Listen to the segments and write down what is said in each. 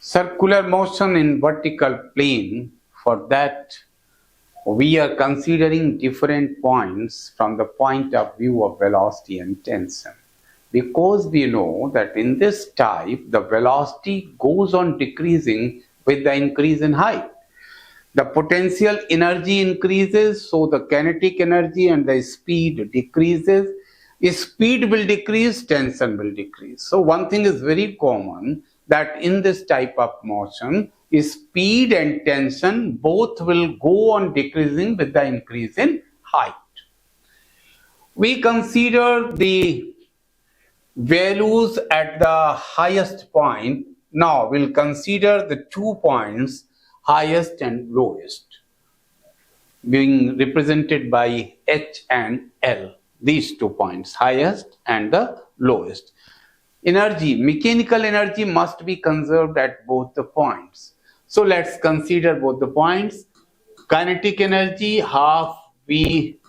circular motion in vertical plane. For that, we are considering different points from the point of view of velocity and tension. Because we know that in this type, the velocity goes on decreasing with the increase in height. The potential energy increases, so the kinetic energy and the speed decreases. If speed will decrease, tension will decrease. So one thing is very common, that in this type of motion, speed and tension both will go on decreasing with the increase in height. We consider the values at the highest point. Now we'll consider the 2 points, highest and lowest, being represented by H and L. These 2 points, highest and the lowest. Energy, mechanical energy must be conserved at both the points. So let's consider both the points. Kinetic energy, half V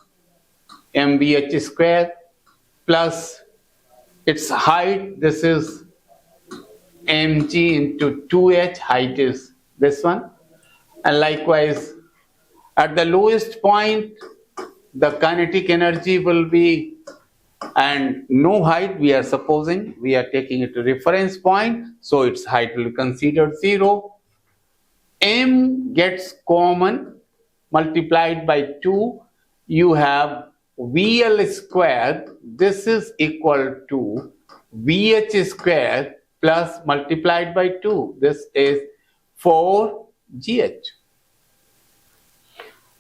mvh square, plus its height, this is mg into 2h, height is this one. And likewise, at the lowest point, the kinetic energy will be, and no height we are supposing, we are taking it to reference point, so its height will be considered 0. M gets common, multiplied by 2, you have VL square, this is equal to VH square plus multiplied by 2, this is 4GH.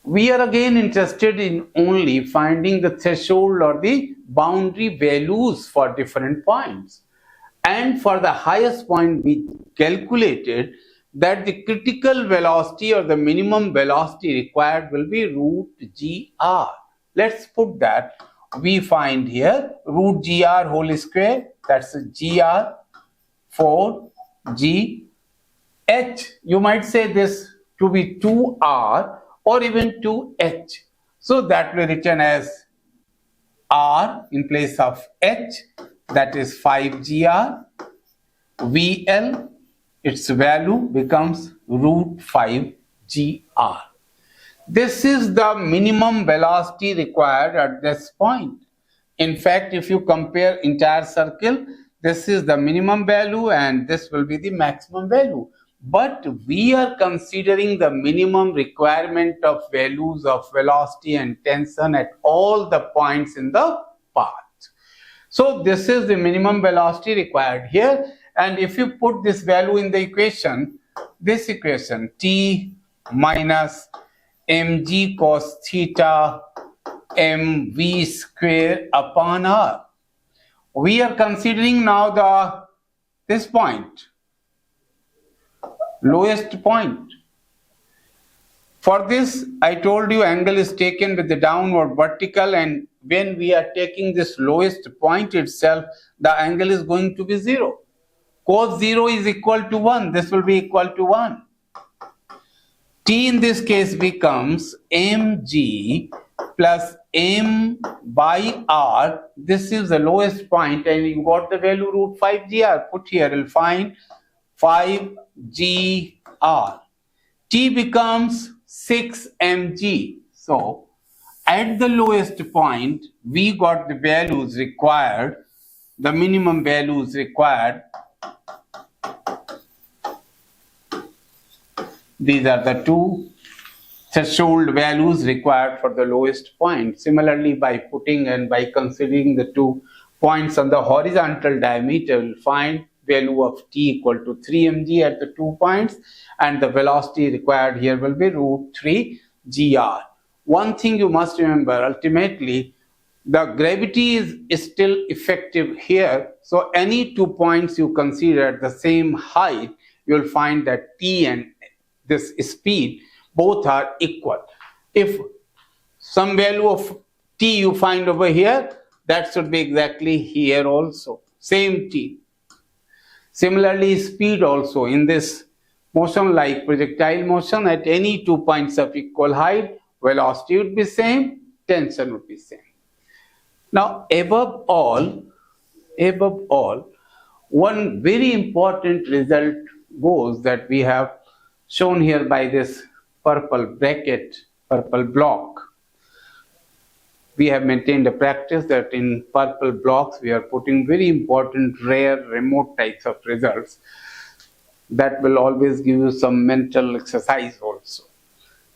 We are again interested in only finding the threshold or the boundary values for different points. And for the highest point, we calculated that the critical velocity or the minimum velocity required will be root GR. Let's put that. We find here root GR whole square, that's GR 4GH. You might say this to be 2R or even 2H. So that will be written as R in place of H, that is 5GR. VL, its value becomes root 5GR. This is the minimum velocity required at this point. In fact, if you compare entire circle, this is the minimum value and this will be the maximum value. But we are considering the minimum requirement of values of velocity and tension at all the points in the path. So this is the minimum velocity required here. And if you put this value in the equation, this equation, T minus mg cos theta mv square upon r. We are considering now this point, lowest point. For this, I told you angle is taken with the downward vertical, and when we are taking this lowest point itself, the angle is going to be 0. Cos 0 is equal to 1. This will be equal to 1. T in this case becomes mg plus m by r. This is the lowest point, and you got the value root 5gr. Put here, you'll find 5gr. T becomes 6 mg. So at the lowest point, we got the values required, the minimum values required. These are the 2 threshold values required for the lowest point. Similarly, by putting and by considering the 2 points on the horizontal diameter, we'll find value of t equal to 3 mg at the 2 points, and the velocity required here will be root 3 gr. One thing you must remember, ultimately the gravity is still effective here, so any 2 points you consider at the same height, you'll find that t and this speed both are equal. If some value of t you find over here, that should be exactly here also, same t. Similarly, speed also in this motion, like projectile motion, at any 2 points of equal height, velocity would be same, tension would be same. Now above all, one very important result goes that we have shown here by this purple bracket, purple block. We have maintained a practice that in purple blocks we are putting very important, rare, remote types of results that will always give you some mental exercise also.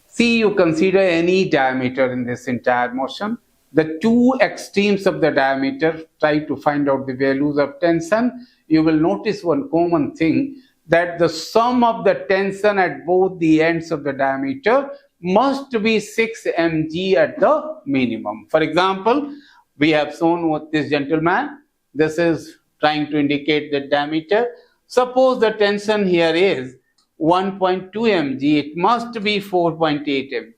See, you consider any diameter in this entire motion. The two extremes of the diameter, try to find out the values of tension. You will notice one common thing, that the sum of the tension at both the ends of the diameter must be 6 mg at the minimum. For example, we have shown with this gentleman, this is trying to indicate the diameter. Suppose the tension here is 1.2 mg, it must be 4.8 mg.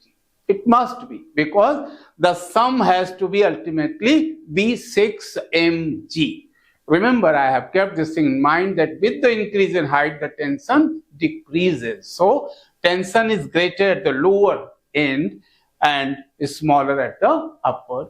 It must be, because the sum has to be ultimately be 6 mg. Remember, I have kept this thing in mind that with the increase in height, the tension decreases. So, tension is greater at the lower end and is smaller at the upper